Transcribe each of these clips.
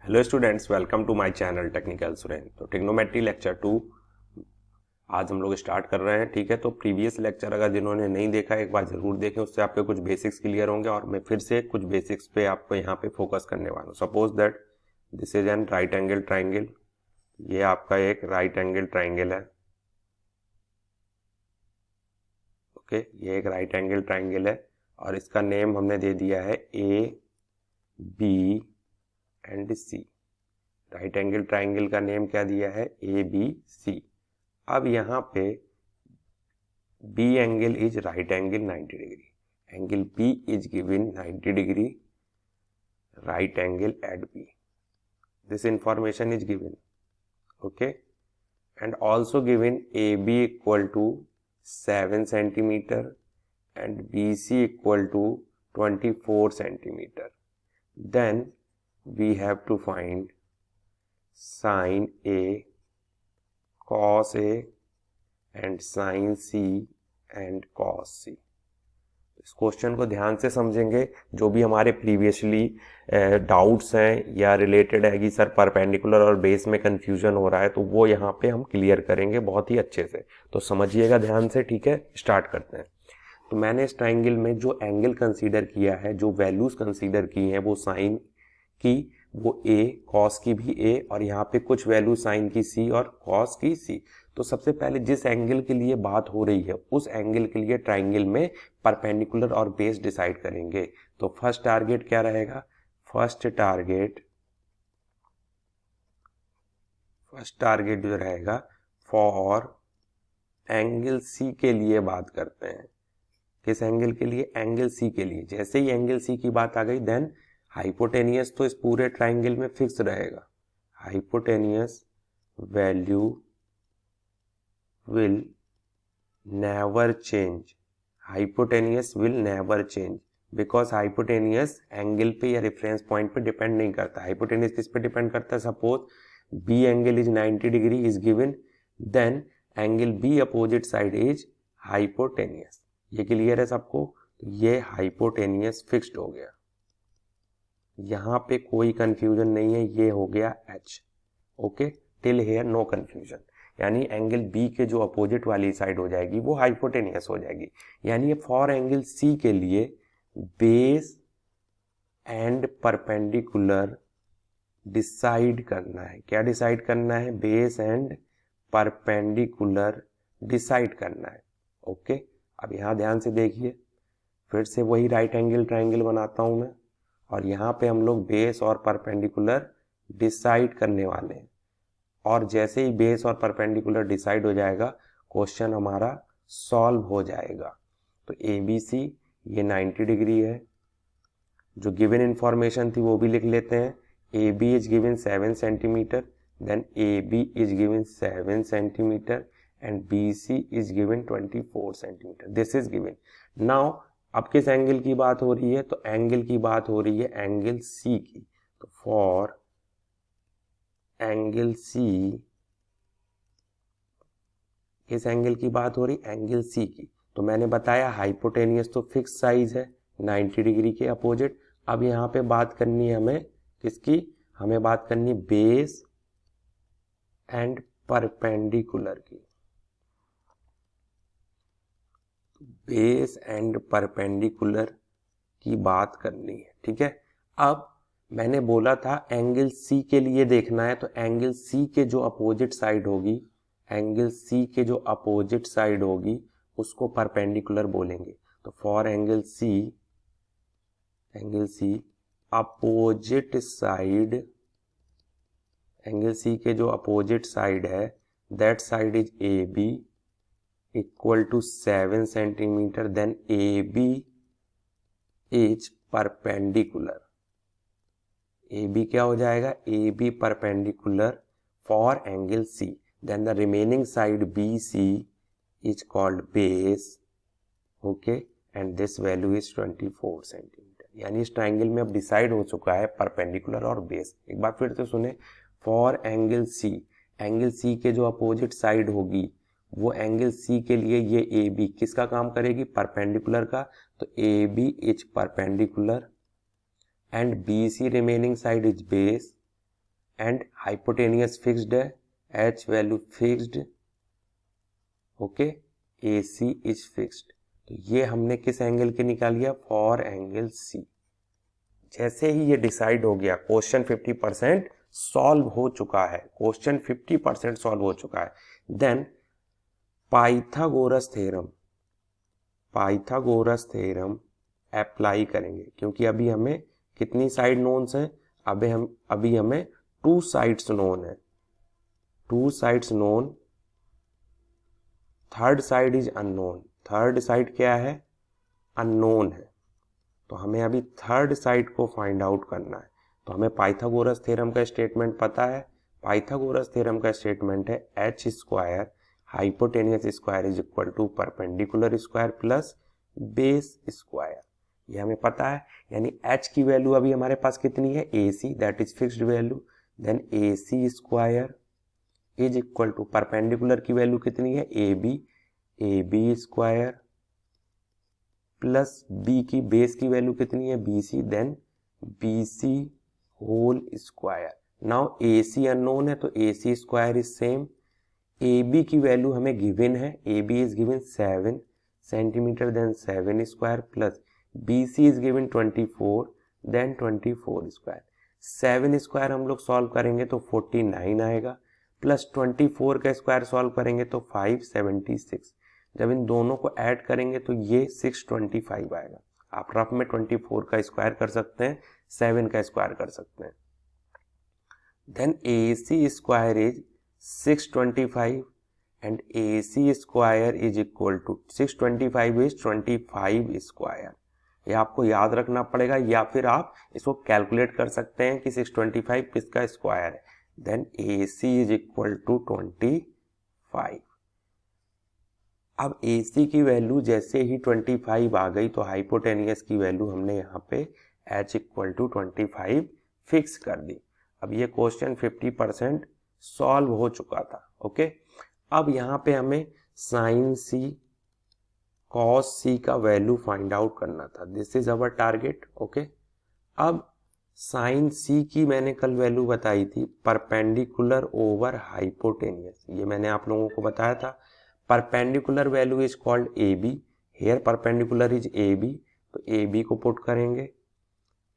Hello students, welcome to my channel technical Suren. तो trigonometry lecture 2 आज हम लोग स्टार्ट कर रहे हैं। ठीक है, तो प्रीवियस लेक्चर अगर जिन्होंने नहीं देखा एक बार जरूर देखें, उससे आपके कुछ बेसिक्स क्लियर होंगे और मैं फिर से कुछ बेसिक्स पे आपको यहाँ पे फोकस करने वाला हूँ। Suppose that this is an right angle triangle. ये आपका एक राइट एंगल ट्राइंगल है। ओके, ये एक राइट एंगल ट्राइंगल है और इसका नेम हमने दे दिया है A B and C. Right angle triangle का नेम क्या दिया है? A B C. अब यहाँ पे B angle is right angle 90 degree, angle B is given 90 degree, right angle at B. This information is given, okay, and also given A B equal to 7 centimetre and BC equal to 24 centimeter. Then we have to find sin A, cos A and sin C and cos C. इस question को ध्यान से समझेंगे। जो भी हमारे previously doubts हैं या रिलेटेड है कि सर परपेंडिकुलर और बेस में कंफ्यूजन हो रहा है, तो वो यहाँ पे हम क्लियर करेंगे बहुत ही अच्छे से। तो समझिएगा ध्यान से, ठीक है। स्टार्ट करते हैं। तो मैंने इस ट्राइंगल में जो एंगल कंसीडर किया है, जो वैल्यूज कंसीडर की हैं, वो साइन की वो ए, कॉस की भी ए, और यहाँ पे कुछ वैल्यू साइन की सी और कॉस की सी। तो सबसे पहले जिस एंगल के लिए बात हो रही है उस एंगल के लिए ट्राइंगल में परपेंडिकुलर और बेस डिसाइड करेंगे। तो फर्स्ट टारगेट क्या रहेगा? फर्स्ट टारगेट जो रहेगा फॉर एंगल सी के लिए बात करते हैं। किस एंगल के लिए? एंगल सी के लिए। जैसे ही एंगल सी की बात आ गई, देन हाइपोटेनियस तो इस पूरे ट्राइंगल में फिक्स रहेगा। Hypotenuse value will never change. Hypotenuse will never change because hypotenuse angle पे या रेफरेंस पॉइंट पे डिपेंड नहीं करता। हाइपोटेनियस किस पे डिपेंड करता है? Suppose B angle is 90 degree is given, then angle B opposite side is hypotenuse. ये क्लियर है सबको? तो ये हाइपोटेनियस फिक्स्ड हो गया, यहां पे कोई कंफ्यूजन नहीं है, ये हो गया H. Okay, till here no confusion. यानी एंगल बी के जो अपोजिट वाली साइड हो जाएगी वो हाइपोटेनियस हो जाएगी। यानी फॉर एंगल सी के लिए बेस एंड परपेंडिकुलर डिसाइड करना है। क्या डिसाइड करना है? बेस एंड परपेंडिकुलर डिसाइड करना है। ओके, अब यहां ध्यान से देखिए, फिर से वही राइट एंगल ट्राइंगल बनाता हूं मैं, और यहां पे हम लोग बेस और परपेंडिकुलर डिसाइड करने वाले हैं। और जैसे ही बेस और परपेंडिकुलर डिसाइड हो जाएगा, क्वेश्चन हमारा सॉल्व हो जाएगा। तो ए बी सी ये 90 डिग्री है। जो गिवन इंफॉर्मेशन थी वो भी लिख लेते हैं। A B is given 7 centimetre, then A B is given 7 centimetre and BC is given 24 centimetre. This is given. Now अब किस एंगल की बात हो रही है? तो एंगल की बात हो रही है एंगल C की। तो फॉर एंगल C, किस एंगल की बात हो रही? एंगल C की। तो मैंने बताया हाइपोटेनियस तो फिक्स साइज है 90 डिग्री के अपोजिट। अब यहाँ पे बात करनी है हमें किसकी? हमें बात करनी है बेस एंड परपेंडिकुलर की। बेस एंड परपेंडिकुलर की बात करनी है, ठीक है। अब मैंने बोला था एंगल सी के लिए देखना है, तो एंगल सी के जो अपोजिट साइड होगी, एंगल सी के जो अपोजिट साइड होगी उसको परपेंडिकुलर बोलेंगे। तो for angle C opposite side, angle C के जो अपोजिट साइड है that side is A B equal to 7 centimetre, then A B is perpendicular. A B क्या हो जाएगा? A B perpendicular for angle C, then the remaining side B C is called base. Okay, and this value is 24 centimetre. यानी इस triangle में अब decide हो चुका है परपेंडिकुलर और बेस। एक बार फिर से सुने, फॉर एंगल सी के जो अपोजिट साइड होगी वो एंगल सी के लिए ये ए बी किसका काम करेगी? परपेंडिकुलर का। तो A B is perpendicular and B C remaining side is base. And hypotenuse fixed है, H value fixed, okay, AC is fixed. तो ये हमने किस एंगल के निकाल लिया, फॉर एंगल C। जैसे ही ये डिसाइड हो गया, क्वेश्चन 50% सॉल्व हो चुका है, क्वेश्चन 50% सॉल्व हो चुका है। देन पाइथागोरस थ्योरम अप्लाई करेंगे, क्योंकि अभी हमें कितनी साइड नोन्स हैं, अभी हमें 2 साइड्स नोन है, 2 sides known, third side is unknown. Third side क्या है, अननोन है। तो हमें अभी थर्ड साइड को फाइंड आउट करना है। तो हमें पाइथागोरस थ्योरम का स्टेटमेंट पता है। पाइथागोरस थ्योरम का स्टेटमेंट है H square hypotenuse square is equal to perpendicular square plus base square. ये हमें पता है, यानी एच की वैल्यू अभी हमारे पास कितनी है, AC, that is fixed value. Then AC square is equal to perpendicular की वैल्यू कितनी है, AB स्क्वायर प्लस B की बेस की वैल्यू कितनी है, BC, then BC whole square. Now AC unknown है तो AC square is same. AB की वैल्यू हमें गिवन है, AB is given 7 centimetre, then 7 square plus BC is given 24, then 24 square. 7 square हम लोग सॉल्व करेंगे तो 49 आएगा, प्लस 24 का स्क्वायर सॉल्व करेंगे तो 576। जब इन दोनों को ऐड kरेंगे तो ये 625 आएगा। आप रफ में 24 का स्क्वायर कर सकते हैं, 7 का स्क्वायर कर सकते हैं। Then AC square is 625 and AC square is equal to 625 is 25 square. ये आपको याद रखना पड़ेगा, या फिर आप इसको कैलकुलेट कर सकते हैं कि 625 किसका स्क्वायर है। Then AC is equal to 25। अब AC की वैल्यू जैसे ही 25 आ गई तो हाइपोटेनियस की वैल्यू हमने यहाँ पे H इक्वल टू 25 फिक्स कर दी। अब ये क्वेश्चन 50% सॉल्व हो चुका था, ओके। अब यहाँ पे हमें साइन C कॉस C का वैल्यू फाइंड आउट करना था, this is our target, okay. अब साइन C की मैंने कल वैल्यू बताई थी परपेंडिकुलर ओवर हाइपोटेनियस, ये मैंने आप लोगों को बताया था। Perpendicular value is called AB, here perpendicular is AB, तो AB को पुट करेंगे,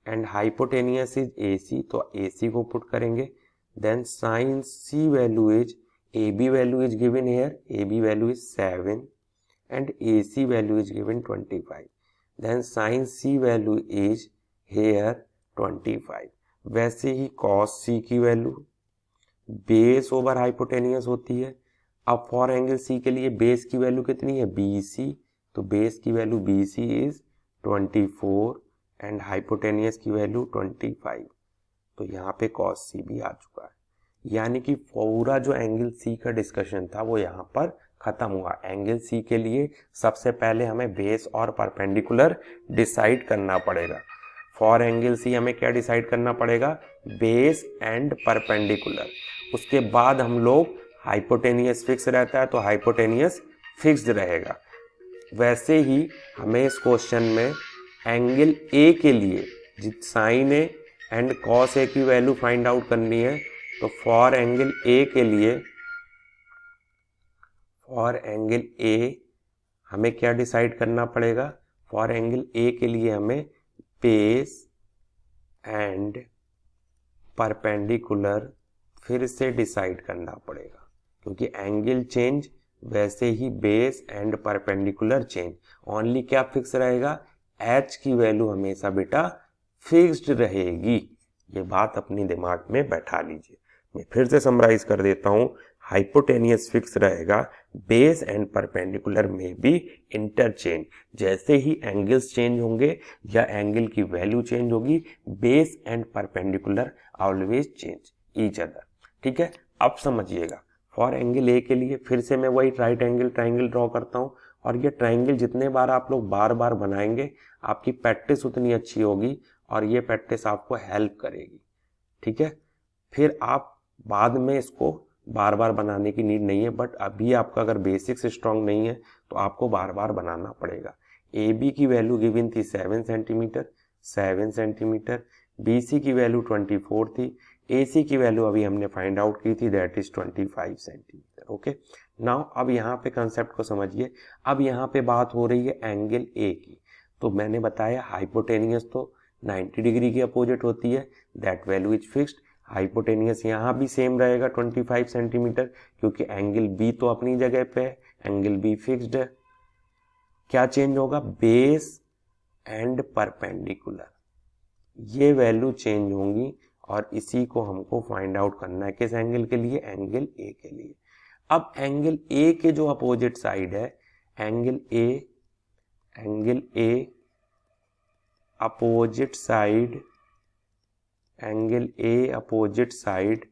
एंड हाइपोटेनियस इज AC, तो AC को पुट करेंगे। Then sine C value is, AB value is given here, AB value is 7 and AC value is given 25। Then sine C value is here 25। वैसे ही cos C की value base over hypotenuse होती है। अब for angle C के लिए base की value कितनी है, BC, तो बेस की value BC is 24 and hypotenuse की वैल्यू 25। तो यहाँ पे cos C भी आ चुका है, यानी कि पूरा जो एंगल C का डिस्कशन था वो यहाँ पर खत्म हुआ। एंगल C के लिए सबसे पहले हमें बेस और परपेंडिकुलर डिसाइड करना पड़ेगा। फॉर एंगल C हमें क्या डिसाइड करना पड़ेगा, बेस एंड परपेंडिकुलर। उसके बाद हम लोग हाइपोटेनियस फिक्स रहता है तो हाइपोटेनियस फिक्स्ड रहेगा। वैसे ही हमें इस क्वेश्चन में एंगल A के लिए sine A and cos A की वैल्यू फाइंड आउट करनी है। तो फॉर एंगल A हमें क्या डिसाइड करना पड़ेगा, फॉर एंगल A के लिए हमें बेस एंड परपेंडिकुलर फिर से डिसाइड करना पड़ेगा, क्योंकि एंगल चेंज वैसे ही base and perpendicular change. Only क्या फिक्स रहेगा, H की वैल्यू हमेशा बेटा फिक्स्ड रहेगी। ये बात अपनी दिमाग में बैठा लीजिए। मैं फिर से समराइज कर देता हूं, हाइपोटेनियस फिक्स रहेगा, बेस एंड परपेंडिकुलर में भी इंटरचेंज। जैसे ही एंगल्स चेंज होंगे या एंगल की वैल्यू चेंज होगी, base and perpendicular always change each other. ठीक है, अब समझिएगा फॉर एंगल ए के लिए फिर से मैं वही राइट एंगल ट्राइंगल ड्रॉ करता हूं, और ये ट्राइंगल जितने बार आप लोग बार बार बनाएंगे आपकी प्रैक्टिस उतनी अच्छी होगी और ये प्रैक्टिस आपको हेल्प करेगी। ठीक है, फिर आप बाद में इसको बार बार बनाने की नीड नहीं है, बट अभी आपका अगर बेसिक्स स्ट्रांग नहीं है तो आपको बार बार बनाना पड़ेगा। ए बी की वैल्यू गिवन थी 7 सेंटीमीटर, 7 सेंटीमीटर, बी सी की वैल्यू 24 थी, AC की वैल्यू अभी हमने फाइंड आउट की थी, that is 25 centimetre. Okay, now अब यहाँ पे कंसेप्ट को समझिए। अब यहाँ पे बात हो रही है एंगल A की। तो मैंने बताया हाइपोटेनियस तो 90 डिग्री की अपोजिट होती है, that value is fixed. Hypotenuse यहाँ भी सेम रहेगा 25 सेंटीमीटर, क्योंकि एंगल B तो अपनी जगह पे है, एंगल B फिक्स्ड है। क्या चेंज होगा? बेस एंड परपेंडिकुलर, ये वैल्यू चेंज होंगी और इसी को हमको फाइंड आउट करना है। किस एंगल के लिए? एंगल A के लिए। अब एंगल A के जो अपोजिट साइड है, angle A opposite side, angle A opposite side,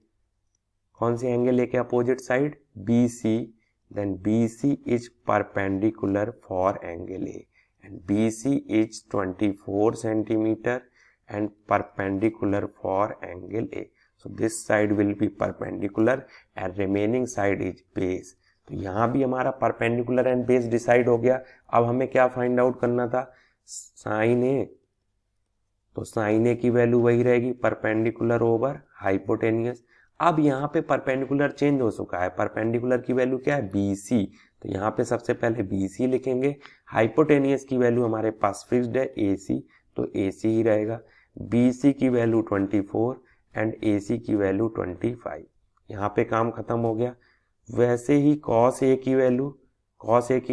कौन सी एंगल A के opposite side? BC, then BC is perpendicular for angle A and BC is 24 centimeter and perpendicular for angle A. So this side will be perpendicular and remaining side is base. तो यहाँ भी हमारा perpendicular and base decide हो गया। अब हमें क्या find out करना था? साइन A, तो साइन A की वैल्यू वही रहेगी, परपेंडिकुलर ओवर हाइपोटेनियस। अब यहाँ पे परपेंडिकुलर चेंज हो चुका है, परपेंडिकुलर की वैल्यू क्या है? BC, तो यहाँ पे सबसे पहले BC लिखेंगे। हाइपोटेनियस की वैल्यू हमारे पास फिक्स्ड है AC, तो AC ही रहेगा। BC की वैल्यू 24 एंड AC की वैल्यू 25। यहाँ पे काम खत्म हो गया। वैसे ही cos A की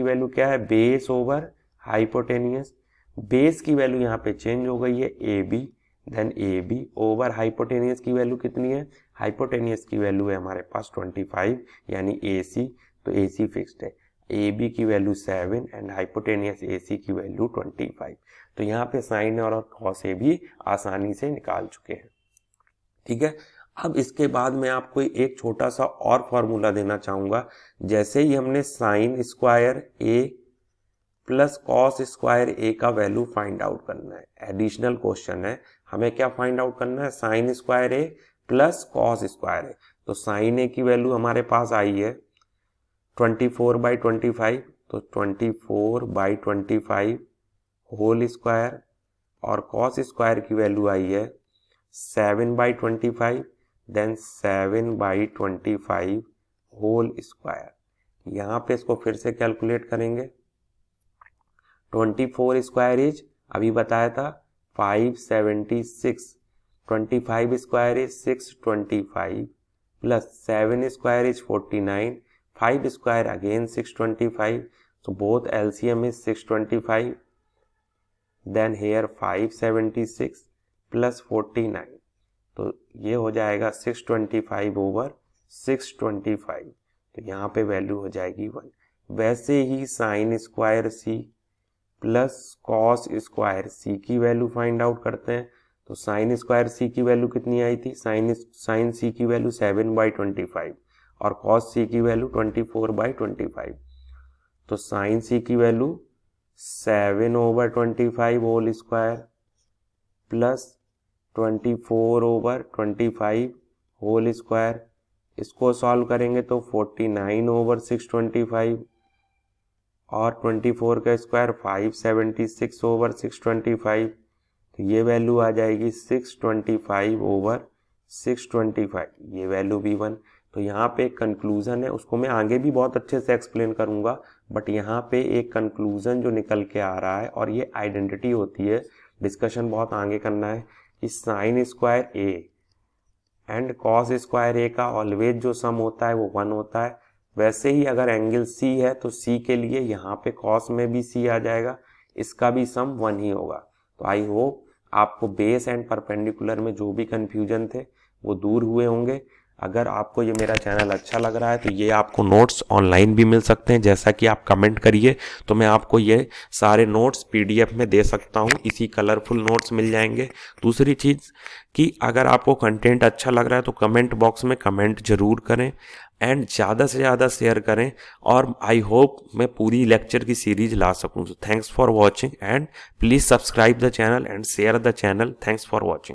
वैल्यू क्या है? Base over hypotenuse. बेस की वैल्यू यहाँ पे चेंज हो गई है AB, then AB over hypotenuse की वैल्यू कितनी है? हाइपोटेनियस की वैल्यू है हमारे पास 25, यानी AC, तो AC फिक्स्ड है। AB की वैल्यू 7 एंड हाइपोटेनियस AC की वैल्यू 25। तो यहाँ पे साइन और कॉस A भी आसानी से निकाल चुके हैं। ठीक है, अब इसके बाद मैं आपको एक छोटा सा और फॉर्मूला देना चाहूंगा। जैसे ही हमने sine square A plus cos square A का वैल्यू फाइंड आउट करना है, एडिशनल क्वेश्चन है, हमें क्या फाइंड आउट करना है? Sine square A plus cos square A। तो साइन A की वैल्यू हमारे पास आई है 24/25, तो 24/25 होल स्क्वायर, और कॉस स्क्वायर की वैल्यू आई है 7/25, देन 7/25 होल स्क्वायर। यहाँ पे इसको फिर से कैलकुलेट करेंगे। 24 स्क्वायर इज, अभी बताया था 576, 25 square is 625, plus 7 square is 49, 5 square again 625, so both LCM is 625, then here 576 plus 49, तो ये हो जाएगा 625 ओवर 625, तो यहाँ पे वैल्यू हो जाएगी 1। वैसे ही sine square C plus cos square C की वैल्यू फाइंड आउट करते हैं। तो साइन स्क्वायर C की वैल्यू कितनी आई थी? साइन C की वैल्यू 7/25 और कॉस C की वैल्यू 24/25। तो साइन C की value 7/25 whole square plus 24/25 whole square, इसको सॉल्व करेंगे तो 49/625 और 24 का स्क्वायर 576/625, तो ये वैल्यू आ जाएगी 625/625, ये वैल्यू भी 1। तो यहाँ पे एक कंक्लूजन है, उसको मैं आगे भी बहुत अच्छे से एक्सप्लेन करूँगा, बट यहाँ पे एक कंक्लूजन जो निकल के आ रहा है, और ये आइडेंटिटी होती है, डिस्कशन बहुत आगे करना है कि sine square A and cos square A का ऑलवेज जो सम होता है वो 1 होता है। वैसे ही अगर एंगल C है तो C के लिए यहाँ पे कॉस में भी C आ जाएगा, इसका भी सम 1 ही होगा। तो आई होप आपको बेस एंड परपेंडिकुलर में जो भी कंफ्यूजन थे वो दूर हुए होंगे। अगर आपको ये मेरा चैनल अच्छा लग रहा है तो ये आपको नोट्स ऑनलाइन भी मिल सकते हैं, जैसा कि आप कमेंट करिए तो मैं आपको ये सारे नोट्स PDF में दे सकता हूँ, इसी कलरफुल नोट्स मिल जाएंगे। दूसरी चीज़ कि अगर आपको कंटेंट अच्छा लग रहा है तो कमेंट बॉक्स में कमेंट जरूर करें एंड ज़्यादा से ज़्यादा शेयर करें, और आई होप मैं पूरी लेक्चर की सीरीज ला सकूँ। So thanks for watching and please subscribe the channel and share the channel. Thanks for watching.